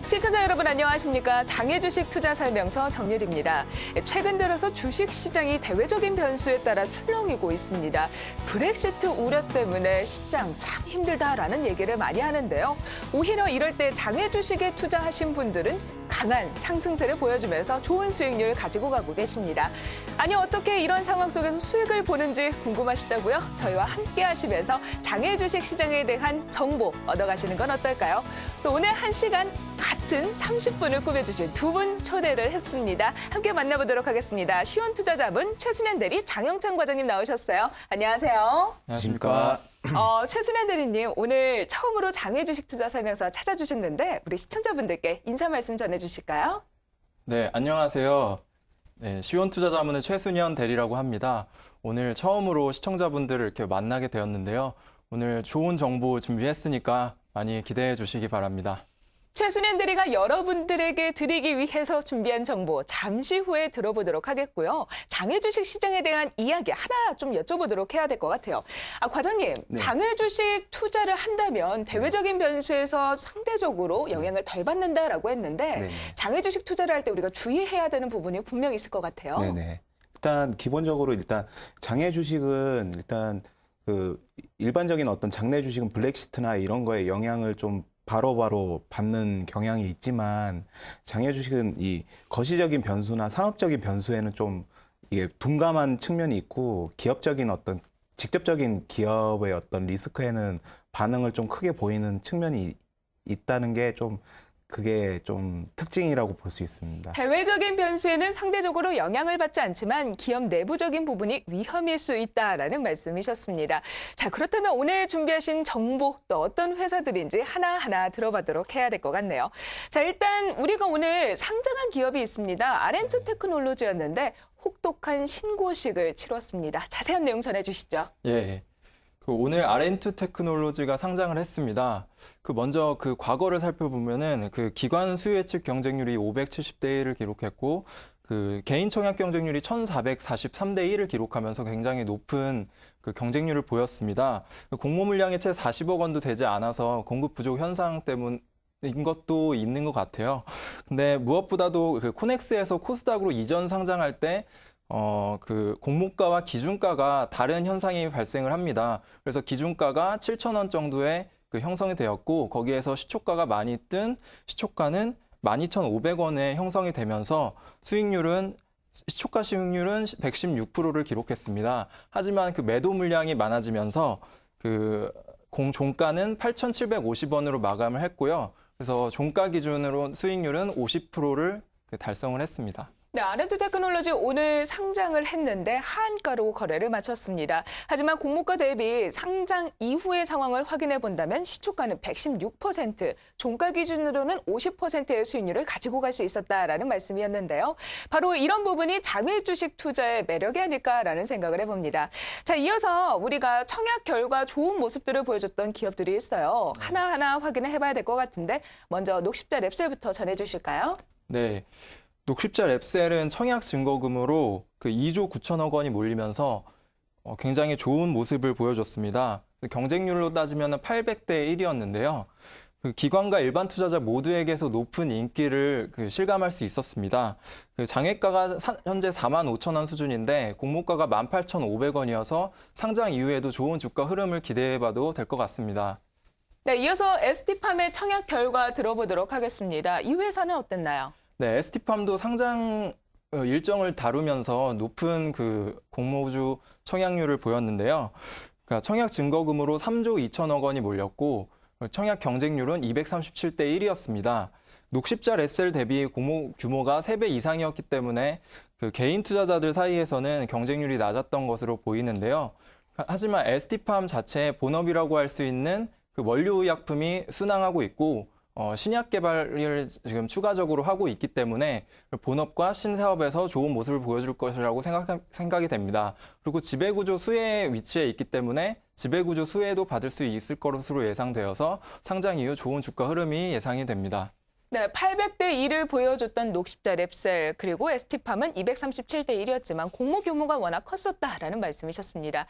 시청자 여러분 안녕하십니까? 장애주식 투자 설명서 정유리입니다. 최근 들어서 주식 시장이 대외적인 변수에 따라 출렁이고 있습니다. 브렉시트 우려 때문에 시장 참 힘들다라는 얘기를 많이 하는데요. 오히려 이럴 때 장애주식에 투자하신 분들은 강한 상승세를 보여주면서 좋은 수익률 가지고 가고 계십니다. 아니 어떻게 이런 상황 속에서 수익을 보는지 궁금하시다고요? 저희와 함께 하시면서 장애주식 시장에 대한 정보 얻어가시는 건 어떨까요? 또 오늘 1시간 같은 30분을 꾸며주신 두 분 초대를 했습니다. 함께 만나보도록 하겠습니다. 시원투자자분 최순현 대리, 장영찬 과장님 나오셨어요. 안녕하세요. 안녕하십니까. 최순현 대리님, 오늘 처음으로 장애주식 투자 설명서 찾아주셨는데 우리 시청자분들께 인사 말씀 전해주실까요? 네, 안녕하세요. 네, 시원투자자문의 최순현 대리라고 합니다. 오늘 처음으로 시청자분들을 이렇게 만나게 되었는데요. 오늘 좋은 정보 준비했으니까 많이 기대해 주시기 바랍니다. 최순현 대리가 여러분들에게 드리기 위해서 준비한 정보 잠시 후에 들어보도록 하겠고요. 장외주식 시장에 대한 이야기 하나 좀 여쭤보도록 해야 될 것 같아요. 과장님, 네. 장외주식 투자를 한다면 대외적인 변수에서 상대적으로 영향을 덜 받는다라고 했는데 네. 장외주식 투자를 할 때 우리가 주의해야 되는 부분이 분명히 있을 것 같아요. 네네. 일단 기본적으로 장외 주식은 그 일반적인 어떤 장내 주식은 블랙시트나 이런 거에 영향을 좀 바로바로 받는 경향이 있지만 장외 주식은 이 거시적인 변수나 산업적인 변수에는 좀 이게 둔감한 측면이 있고 기업적인 어떤 직접적인 기업의 어떤 리스크에는 반응을 좀 크게 보이는 측면이 있다는 게 그게 좀 특징이라고 볼 수 있습니다. 대외적인 변수에는 상대적으로 영향을 받지 않지만 기업 내부적인 부분이 위험일 수 있다라는 말씀이셨습니다. 자, 그렇다면 오늘 준비하신 정보 또 어떤 회사들인지 하나하나 들어보도록 해야 될 것 같네요. 자, 일단 우리가 오늘 상장한 기업이 있습니다. 아렌투 테크놀로지였는데 혹독한 신고식을 치렀습니다. 자세한 내용 전해주시죠. 예. 오늘 아렌투 테크놀로지가 상장을 했습니다. 먼저 과거를 살펴보면은 기관 수요예측 경쟁률이 570대 1을 기록했고 개인 청약 경쟁률이 1443대 1을 기록하면서 굉장히 높은 경쟁률을 보였습니다. 공모 물량이 채 40억 원도 되지 않아서 공급 부족 현상 때문인 것도 있는 것 같아요. 근데 무엇보다도 코넥스에서 코스닥으로 이전 상장할 때 공모가와 기준가가 다른 현상이 발생을 합니다. 그래서 기준가가 7,000원 정도에 형성이 되었고, 거기에서 시초가가 많이 뜬 시초가는 12,500원에 형성이 되면서 시초가 수익률은 116%를 기록했습니다. 하지만 매도 물량이 많아지면서 종가는 8,750원으로 마감을 했고요. 그래서 종가 기준으로 수익률은 50%를 달성을 했습니다. 네, 아렌투 테크놀로지 오늘 상장을 했는데 하한가로 거래를 마쳤습니다. 하지만 공모가 대비 상장 이후의 상황을 확인해 본다면 시초가는 116%, 종가 기준으로는 50%의 수익률을 가지고 갈 수 있었다라는 말씀이었는데요. 바로 이런 부분이 장외주식 투자의 매력이 아닐까라는 생각을 해봅니다. 자, 이어서 우리가 청약 결과 좋은 모습들을 보여줬던 기업들이 있어요. 하나하나 확인을 해봐야 될 것 같은데 먼저 녹십자 랩셀부터 전해주실까요? 네. 녹십자 랩셀은 청약 증거금으로 2조 9천억 원이 몰리면서 굉장히 좋은 모습을 보여줬습니다. 경쟁률로 따지면 800대 1이었는데요. 기관과 일반 투자자 모두에게서 높은 인기를 실감할 수 있었습니다. 장외가가 현재 4만 5천 원 수준인데 공모가가 18,500원이어서 상장 이후에도 좋은 주가 흐름을 기대해봐도 될 것 같습니다. 네, 이어서 ST팜의 청약 결과 들어보도록 하겠습니다. 이 회사는 어땠나요? 네, ST팜도 상장 일정을 다루면서 높은 공모주 청약률을 보였는데요. 청약 증거금으로 3조 2천억 원이 몰렸고 청약 경쟁률은 237대 1이었습니다. 녹십자 랩셀 대비 공모 규모가 3배 이상이었기 때문에 개인 투자자들 사이에서는 경쟁률이 낮았던 것으로 보이는데요. 하지만 ST팜 자체의 본업이라고 할 수 있는 원료의약품이 순항하고 있고 신약 개발을 지금 추가적으로 하고 있기 때문에 본업과 신사업에서 좋은 모습을 보여줄 것이라고 생각이 됩니다. 그리고 지배구조 수혜에 위치해 있기 때문에 지배구조 수혜도 받을 수 있을 것으로 예상되어서 상장 이후 좋은 주가 흐름이 예상이 됩니다. 네, 800대 1을 보여줬던 녹십자 랩셀 그리고 ST팜은 237대 1이었지만 공모 규모가 워낙 컸었다라는 말씀이셨습니다.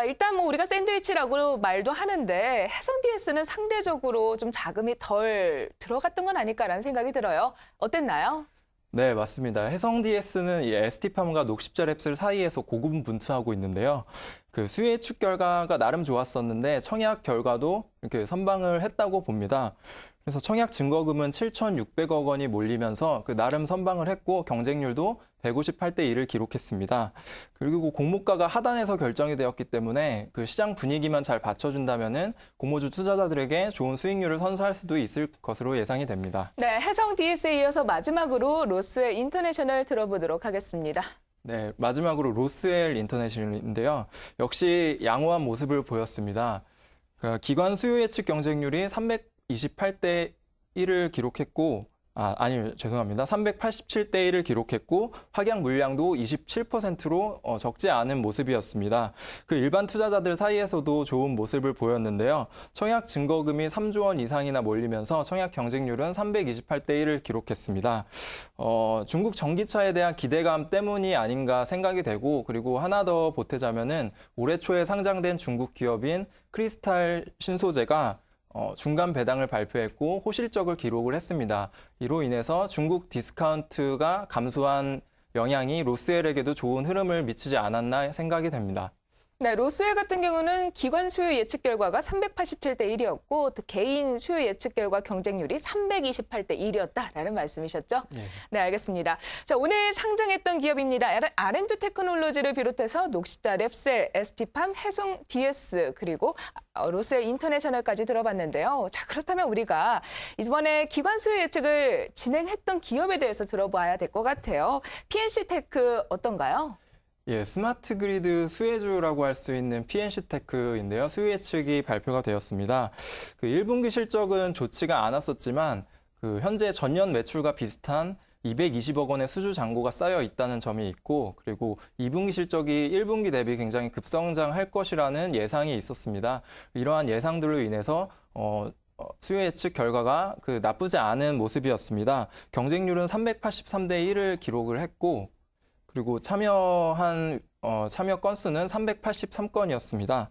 일단 뭐 우리가 샌드위치라고 말도 하는데 해성 DS는 상대적으로 좀 자금이 덜 들어갔던 건 아닐까라는 생각이 들어요. 어땠나요? 네, 맞습니다. 해성 DS는 이 ST팜과 녹십자 랩셀 사이에서 고군분투하고 있는데요. 그 수요 예측 결과가 나름 좋았었는데 청약 결과도 이렇게 선방을 했다고 봅니다. 그래서 청약 증거금은 7,600억 원이 몰리면서 그 나름 선방을 했고 경쟁률도 158대 1을 기록했습니다. 그리고 공모가가 하단에서 결정이 되었기 때문에 그 시장 분위기만 잘 받쳐준다면은 공모주 투자자들에게 좋은 수익률을 선사할 수도 있을 것으로 예상이 됩니다. 네, 해성 DS에 이어서 마지막으로 로스웰 인터내셔널 들어보도록 하겠습니다. 네, 마지막으로 로스웰 인터내셔널인데요. 역시 양호한 모습을 보였습니다. 그 기관 수요 예측 경쟁률이 328대 1을 기록했고, 죄송합니다. 387대 1을 기록했고, 확약 물량도 27%로 적지 않은 모습이었습니다. 그 일반 투자자들 사이에서도 좋은 모습을 보였는데요. 청약 증거금이 3조 원 이상이나 몰리면서 청약 경쟁률은 328대 1을 기록했습니다. 중국 전기차에 대한 기대감 때문이 아닌가 생각이 되고, 그리고 하나 더 보태자면은 올해 초에 상장된 중국 기업인 크리스탈 신소재가 중간 배당을 발표했고 호실적을 기록을 했습니다. 이로 인해서 중국 디스카운트가 감소한 영향이 로스웰에게도 좋은 흐름을 미치지 않았나 생각이 됩니다. 네, 로스웰 같은 경우는 기관 수요 예측 결과가 387대 1이었고 또 개인 수요 예측 결과 경쟁률이 328대 1이었다라는 말씀이셨죠? 네, 알겠습니다. 자, 오늘 상장했던 기업입니다. R&D 테크놀로지를 비롯해서 녹십자 랩셀, ST팜, 해성 DS 그리고 로스웰 인터내셔널까지 들어봤는데요. 자, 그렇다면 우리가 이번에 기관 수요 예측을 진행했던 기업에 대해서 들어봐야 될 것 같아요. PNC테크 어떤가요? 예, 스마트 그리드 수혜주라고 할 수 있는 PNC테크인데요. 수요 예측이 발표가 되었습니다. 그 1분기 실적은 좋지가 않았었지만 그 현재 전년 매출과 비슷한 220억 원의 수주 잔고가 쌓여 있다는 점이 있고, 그리고 2분기 실적이 1분기 대비 굉장히 급성장할 것이라는 예상이 있었습니다. 이러한 예상들로 인해서 수요 예측 결과가 그 나쁘지 않은 모습이었습니다. 경쟁률은 383대 1을 기록을 했고, 그리고 참여 건수는 383건이었습니다.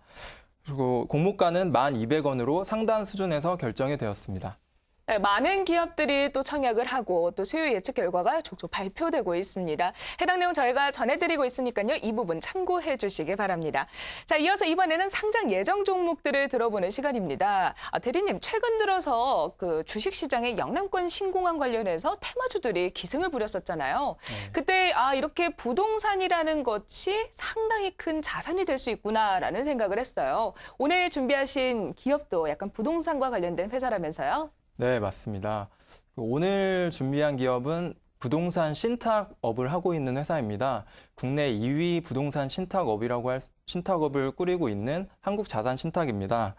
그리고 공모가는 1,200원으로 상단 수준에서 결정이 되었습니다. 네, 많은 기업들이 또 청약을 하고 또 수요 예측 결과가 족족 발표되고 있습니다. 해당 내용 저희가 전해드리고 있으니까요. 이 부분 참고해 주시기 바랍니다. 자, 이어서 이번에는 상장 예정 종목들을 들어보는 시간입니다. 대리님, 최근 들어서 그 주식시장의 영남권 신공항 관련해서 테마주들이 기승을 부렸었잖아요. 그때 이렇게 부동산이라는 것이 상당히 큰 자산이 될 수 있구나라는 생각을 했어요. 오늘 준비하신 기업도 약간 부동산과 관련된 회사라면서요? 네, 맞습니다. 오늘 준비한 기업은 부동산 신탁업을 하고 있는 회사입니다. 국내 2위 부동산 신탁업을 꾸리고 있는 한국자산신탁입니다.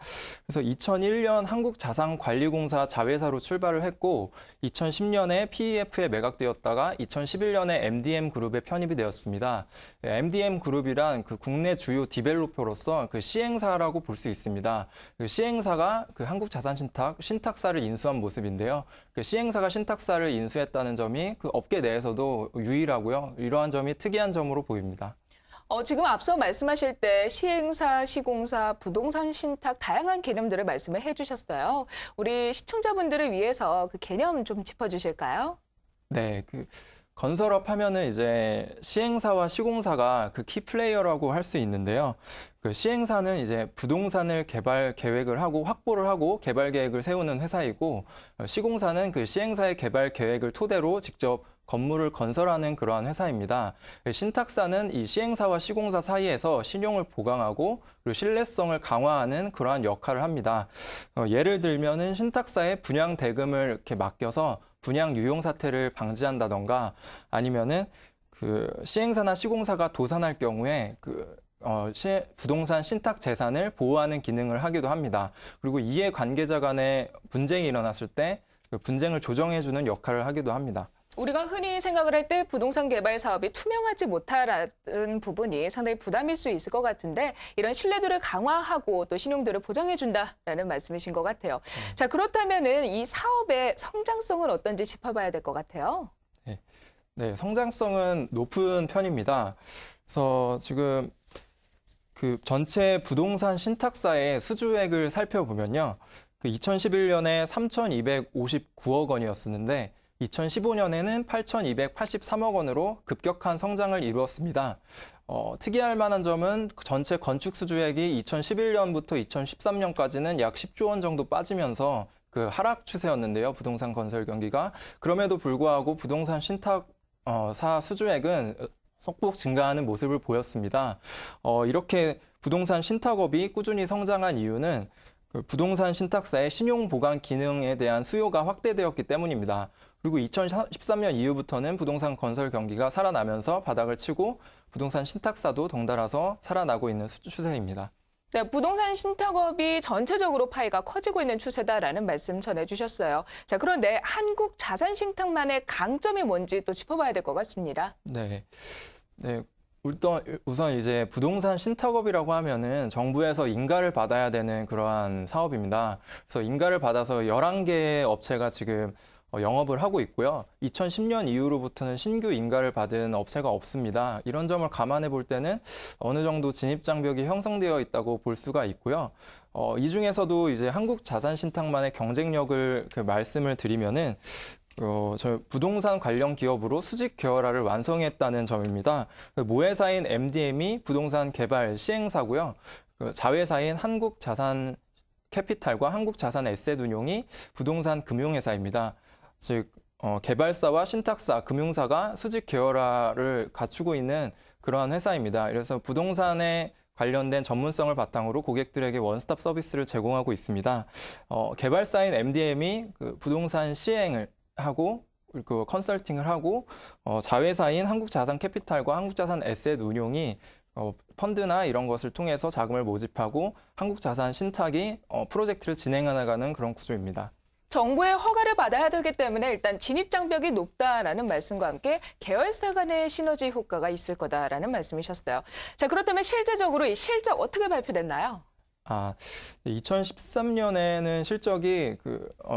그래서 2001년 한국자산관리공사 자회사로 출발을 했고 2010년에 PEF에 매각되었다가 2011년에 MDM그룹에 편입이 되었습니다. MDM그룹이란 그 국내 주요 디벨로퍼로서 그 시행사라고 볼 수 있습니다. 그 시행사가 그 한국자산신탁사를 인수한 모습인데요. 그 시행사가 신탁사를 인수했다는 점이 그 업계 내에서도 유일하고요. 이러한 점이 특이한 점으로 보입니다. 지금 앞서 말씀하실 때 시행사, 시공사, 부동산 신탁 다양한 개념들을 말씀을 해주셨어요. 우리 시청자분들을 위해서 그 개념 좀 짚어주실까요? 네, 그 건설업 하면은 이제 시행사와 시공사가 그 키플레이어라고 할 수 있는데요. 그 시행사는 이제 부동산을 개발 계획을 하고 확보를 하고 개발 계획을 세우는 회사이고, 시공사는 그 시행사의 개발 계획을 토대로 직접 건물을 건설하는 그러한 회사입니다. 신탁사는 이 시행사와 시공사 사이에서 신용을 보강하고 그리고 신뢰성을 강화하는 그러한 역할을 합니다. 예를 들면은 신탁사에 분양 대금을 이렇게 맡겨서 분양 유용 사태를 방지한다던가, 아니면은 그 시행사나 시공사가 도산할 경우에 부동산 신탁 재산을 보호하는 기능을 하기도 합니다. 그리고 이해 관계자 간에 분쟁이 일어났을 때 그 분쟁을 조정해주는 역할을 하기도 합니다. 우리가 흔히 생각을 할 때 부동산 개발 사업이 투명하지 못하다는 부분이 상당히 부담일 수 있을 것 같은데 이런 신뢰도를 강화하고 또 신용도를 보장해준다라는 말씀이신 것 같아요. 자, 그렇다면은 이 사업의 성장성은 어떤지 짚어봐야 될 것 같아요. 네, 성장성은 높은 편입니다. 그래서 지금 그 전체 부동산 신탁사의 수주액을 살펴보면요. 그 2011년에 3,259억 원이었었는데 2015년에는 8,283억 원으로 급격한 성장을 이루었습니다. 특이할 만한 점은 전체 건축 수주액이 2011년부터 2013년까지는 약 10조 원 정도 빠지면서 그 하락 추세였는데요. 부동산 건설 경기가. 그럼에도 불구하고 부동산 신탁사 수주액은 소폭 증가하는 모습을 보였습니다. 이렇게 부동산 신탁업이 꾸준히 성장한 이유는 그 부동산 신탁사의 신용 보관 기능에 대한 수요가 확대되었기 때문입니다. 그리고 2013년 이후부터는 부동산 건설 경기가 살아나면서 바닥을 치고 부동산 신탁사도 덩달아서 살아나고 있는 추세입니다. 네, 부동산 신탁업이 전체적으로 파이가 커지고 있는 추세다라는 말씀 전해주셨어요. 자, 그런데 한국 자산 신탁만의 강점이 뭔지 또 짚어봐야 될 것 같습니다. 네. 우선 이제 부동산 신탁업이라고 하면은 정부에서 인가를 받아야 되는 그러한 사업입니다. 그래서 인가를 받아서 11개의 업체가 지금 영업을 하고 있고요. 2010년 이후로부터는 신규 인가를 받은 업체가 없습니다. 이런 점을 감안해 볼 때는 어느 정도 진입장벽이 형성되어 있다고 볼 수가 있고요. 이 중에서도 이제 한국 자산 신탁만의 경쟁력을 말씀을 드리면은 저 부동산 관련 기업으로 수직 계열화를 완성했다는 점입니다. 모회사인 MDM이 부동산 개발 시행사고요. 자회사인 한국자산 캐피탈과 한국자산 에셋운용이 부동산 금융회사입니다. 즉 개발사와 신탁사, 금융사가 수직 계열화를 갖추고 있는 그러한 회사입니다. 그래서 부동산에 관련된 전문성을 바탕으로 고객들에게 원스톱 서비스를 제공하고 있습니다. 개발사인 MDM이 그 부동산 시행을 하고 그 컨설팅을 하고 자회사인 한국자산 캐피탈과 한국자산 에셋 운용이 펀드나 이런 것을 통해서 자금을 모집하고 한국자산 신탁이 프로젝트를 진행해 나가는 그런 구조입니다. 정부의 허가를 받아야 되기 때문에 일단 진입장벽이 높다라는 말씀과 함께 계열사 간의 시너지 효과가 있을 거다라는 말씀이셨어요. 자, 그렇다면 실제적으로 이 실적 어떻게 발표됐나요? 2013년에는 실적이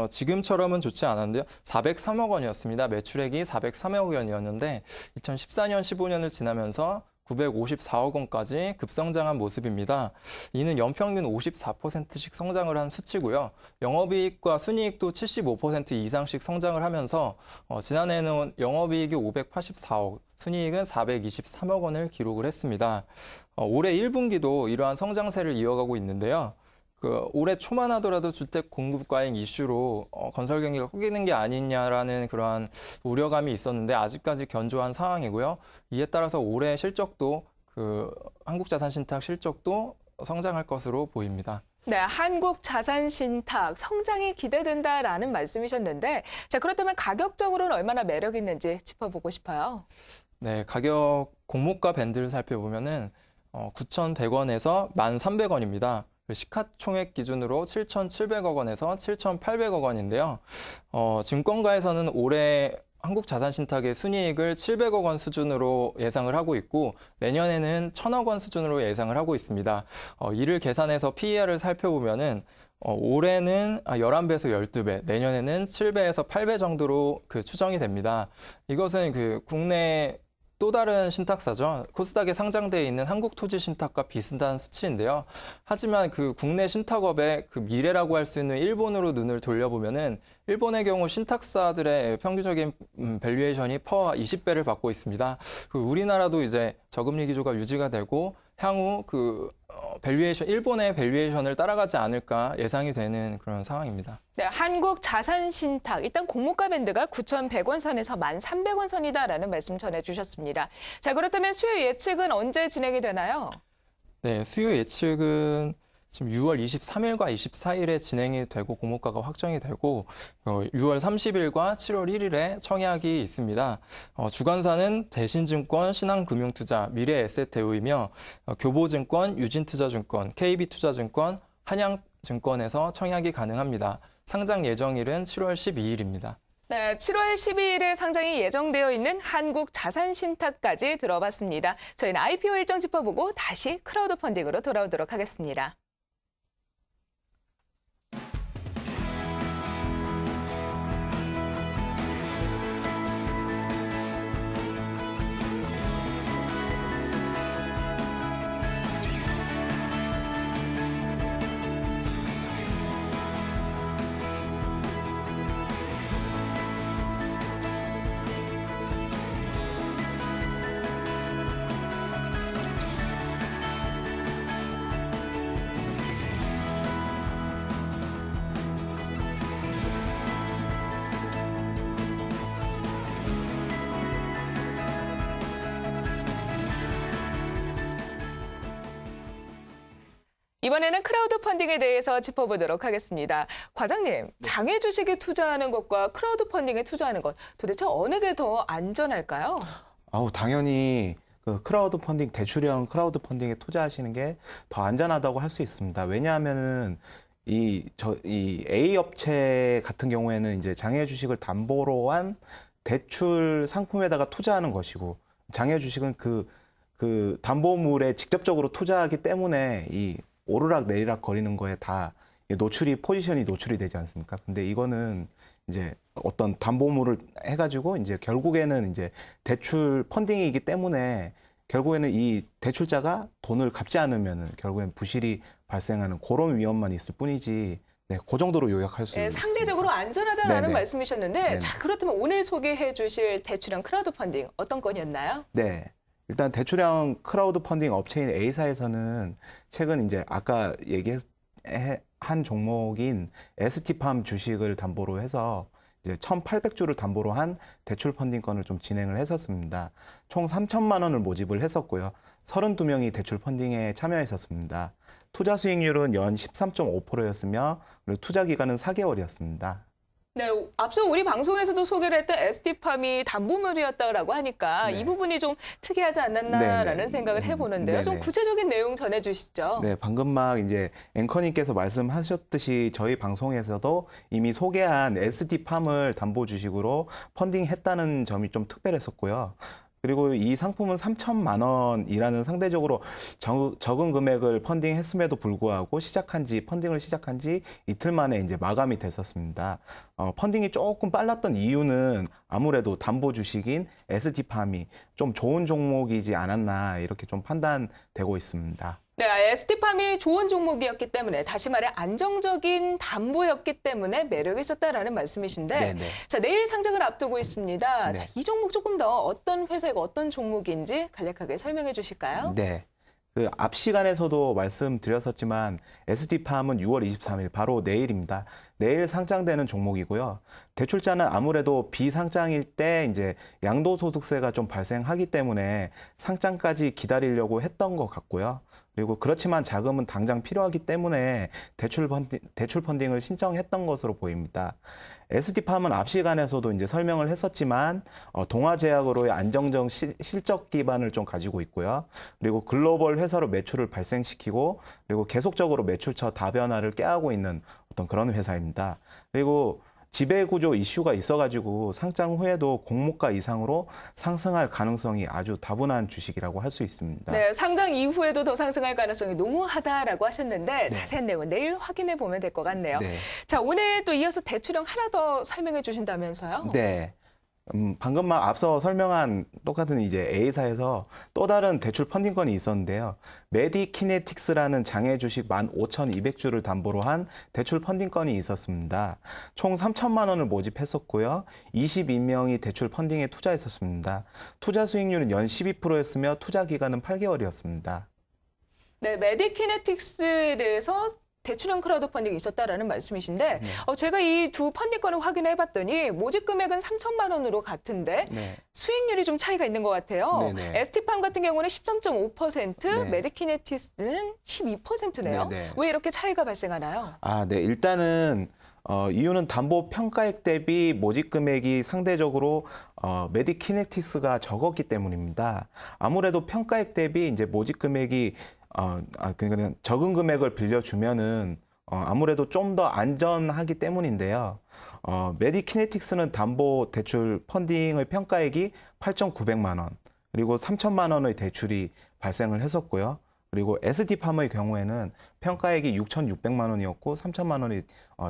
지금처럼은 좋지 않았는데요. 403억 원이었습니다. 매출액이 403억 원이었는데 2014년, 15년을 지나면서 954억 원까지 급성장한 모습입니다. 이는 연평균 54%씩 성장을 한 수치고요. 영업이익과 순이익도 75% 이상씩 성장을 하면서 지난해에는 영업이익이 584억, 순이익은 423억 원을 기록을 했습니다. 올해 1분기도 이러한 성장세를 이어가고 있는데요. 올해 초만 하더라도 주택 공급 과잉 이슈로 건설 경기가 꺾이는 게 아니냐라는 그러한 우려감이 있었는데 아직까지 견조한 상황이고요. 이에 따라서 올해 실적도 한국자산신탁 실적도 성장할 것으로 보입니다. 네, 한국 자산 신탁 성장이 기대된다라는 말씀이셨는데, 자, 그렇다면 가격적으로는 얼마나 매력 있는지 짚어보고 싶어요. 네, 가격 공모가 밴드를 살펴보면은 9,100원에서 1,300원입니다. 시가총액 기준으로 7,700억 원에서 7,800억 원인데요. 증권가에서는 올해 한국자산신탁의 순이익을 700억 원 수준으로 예상을 하고 있고 내년에는 1,000억 원 수준으로 예상을 하고 있습니다. 이를 계산해서 PER을 살펴보면은 올해는 11배에서 12배, 내년에는 7배에서 8배 정도로 추정이 됩니다. 이것은 국내 또 다른 신탁사죠. 코스닥에 상장되어 있는 한국토지신탁과 비슷한 수치인데요. 하지만 국내 신탁업의 미래라고 할 수 있는 일본으로 눈을 돌려보면은 일본의 경우 신탁사들의 평균적인 밸류에이션이 퍼 20배를 받고 있습니다. 우리나라도 이제 저금리 기조가 유지가 되고 향후 일본의 밸류에이션을 따라가지 않을까 예상이 되는 그런 상황입니다. 네, 한국 자산 신탁 일단 공모가 밴드가 9,100원 선에서 1,300원 선이다라는 말씀 전해주셨습니다. 자, 그렇다면 수요 예측은 언제 진행이 되나요? 네, 수요 예측은 지금 6월 23일과 24일에 진행이 되고 공모가가 확정이 되고 6월 30일과 7월 1일에 청약이 있습니다. 주관사는 대신증권, 신한금융투자, 미래에셋대우이며 교보증권, 유진투자증권, KB투자증권, 한양증권에서 청약이 가능합니다. 상장 예정일은 7월 12일입니다. 네, 7월 12일에 상장이 예정되어 있는 한국자산신탁까지 들어봤습니다. 저희는 IPO 일정 짚어보고 다시 크라우드 펀딩으로 돌아오도록 하겠습니다. 이번에는 크라우드 펀딩에 대해서 짚어보도록 하겠습니다. 과장님, 장외 주식에 투자하는 것과 크라우드 펀딩에 투자하는 것, 도대체 어느 게 더 안전할까요? 당연히 그 크라우드 펀딩, 대출형 크라우드 펀딩에 투자하시는 게 더 안전하다고 할 수 있습니다. 왜냐하면은 이 A 업체 같은 경우에는 이제 장외 주식을 담보로 한 대출 상품에다가 투자하는 것이고, 장외 주식은 그 담보물에 직접적으로 투자하기 때문에 이 오르락 내리락 거리는 거에 다 포지션이 노출이 되지 않습니까? 근데 이거는 이제 어떤 담보물을 해가지고 이제 결국에는 이제 대출 펀딩이기 때문에 결국에는 이 대출자가 돈을 갚지 않으면은 결국엔 부실이 발생하는 그런 위험만 있을 뿐이지, 네, 그 정도로 요약할 수 있습니다. 상대적으로 안전하다라는 네네. 말씀이셨는데, 네네. 자, 그렇다면 오늘 소개해 주실 대출형 크라우드 펀딩 어떤 건이었나요? 네. 일단 대출형 크라우드 펀딩 업체인 A사에서는 최근 이제 아까 얘기한 종목인 ST팜 주식을 담보로 해서 이제 1,800주를 담보로 한 대출 펀딩건을 좀 진행을 했었습니다. 총 3천만 원을 모집을 했었고요. 32명이 대출 펀딩에 참여했었습니다. 투자 수익률은 연 13.5%였으며 그리고 투자 기간은 4개월이었습니다. 네, 앞서 우리 방송에서도 소개를 했던 ST팜이 담보물이었다고 하니까 네. 이 부분이 좀 특이하지 않았나라는 네네. 생각을 해보는데요. 네네. 좀 구체적인 내용 전해주시죠. 네, 방금 막 이제 앵커님께서 말씀하셨듯이 저희 방송에서도 이미 소개한 ST팜을 담보 주식으로 펀딩했다는 점이 좀 특별했었고요. 그리고 이 상품은 3천만 원이라는 상대적으로 적은 금액을 펀딩했음에도 불구하고 펀딩을 시작한 지 이틀 만에 이제 마감이 됐었습니다. 펀딩이 조금 빨랐던 이유는 아무래도 담보 주식인 ST팜이 좀 좋은 종목이지 않았나 이렇게 좀 판단되고 있습니다. 네, ST팜이 좋은 종목이었기 때문에, 다시 말해 안정적인 담보였기 때문에 매력이 있었다라는 말씀이신데, 네네. 자, 내일 상장을 앞두고 있습니다. 네. 자, 이 종목 조금 더 어떤 회사이고 어떤 종목인지 간략하게 설명해 주실까요? 네. 그 앞 시간에서도 말씀드렸었지만 ST팜은 6월 23일 바로 내일입니다. 내일 상장되는 종목이고요. 대출자는 아무래도 비상장일 때 이제 양도소득세가 좀 발생하기 때문에 상장까지 기다리려고 했던 것 같고요. 그리고 그렇지만 자금은 당장 필요하기 때문에 대출 펀딩을 신청했던 것으로 보입니다. ST팜은 앞 시간에서도 이제 설명을 했었지만 동아제약으로의 안정적 실적 기반을 좀 가지고 있고요. 그리고 글로벌 회사로 매출을 발생시키고 그리고 계속적으로 매출처 다변화를 꾀하고 있는 어떤 그런 회사입니다. 그리고 지배구조 이슈가 있어가지고 상장 후에도 공모가 이상으로 상승할 가능성이 아주 다분한 주식이라고 할 수 있습니다. 네, 상장 이후에도 더 상승할 가능성이 농후하다라고 하셨는데, 자세한 내용은 내일 확인해 보면 될 것 같네요. 네. 자, 오늘 또 이어서 대출형 하나 더 설명해 주신다면서요? 네. 방금 막 앞서 설명한 똑같은 이제 A사에서 또 다른 대출 펀딩건이 있었는데요. 메디키네틱스라는 장외 주식 15,200주를 담보로 한 대출 펀딩건이 있었습니다. 총 3천만 원을 모집했었고요. 22명이 대출 펀딩에 투자했었습니다. 투자 수익률은 연 12%였으며 투자 기간은 8개월이었습니다. 네, 메디키네틱스에 대해서 대출형 크라우드 펀딩이 있었다라는 말씀이신데, 제가 이 두 펀딩건을 확인해 봤더니 모집 금액은 3천만 원으로 같은데 네. 수익률이 좀 차이가 있는 것 같아요. 네네. ST팜 같은 경우는 13.5%, 네. 메디키네틱스는 12%네요. 네네. 왜 이렇게 차이가 발생하나요? 네. 일단은 이유는 담보 평가액 대비 모집 금액이 상대적으로 메디키네틱스가 적었기 때문입니다. 아무래도 평가액 대비 이제 모집 금액이 그러니까 적은 금액을 빌려주면은 아무래도 좀 더 안전하기 때문인데요. 메디키네틱스는 담보 대출 펀딩의 평가액이 8,900만 원, 그리고 3천만 원의 대출이 발생을 했었고요. 그리고 SD팜의 경우에는 평가액이 6,600만 원이었고 3천만 원의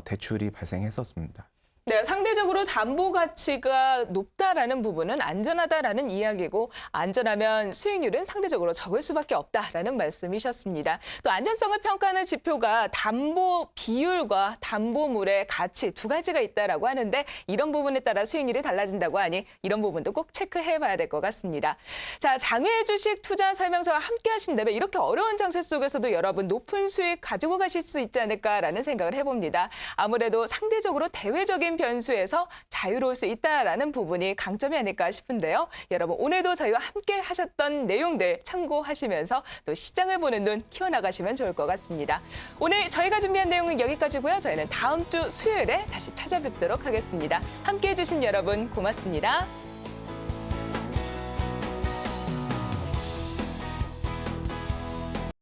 대출이 발생했었습니다. 네, 상대적으로 담보 가치가 높다라는 부분은 안전하다라는 이야기고 안전하면 수익률은 상대적으로 적을 수밖에 없다라는 말씀이셨습니다. 또 안전성을 평가하는 지표가 담보 비율과 담보물의 가치 두 가지가 있다라고 하는데 이런 부분에 따라 수익률이 달라진다고 하니 이런 부분도 꼭 체크해 봐야 될 것 같습니다. 자, 장외 주식 투자 설명서와 함께 하신다면 이렇게 어려운 장세 속에서도 여러분 높은 수익 가지고 가실 수 있지 않을까라는 생각을 해봅니다. 아무래도 상대적으로 대외적인 변수에서 자유로울 수 있다라는 부분이 강점이 아닐까 싶은데요. 여러분 오늘도 저희와 함께 하셨던 내용들 참고하시면서 또 시장을 보는 눈 키워나가시면 좋을 것 같습니다. 오늘 저희가 준비한 내용은 여기까지고요. 저희는 다음 주 수요일에 다시 찾아뵙도록 하겠습니다. 함께해 주신 여러분 고맙습니다.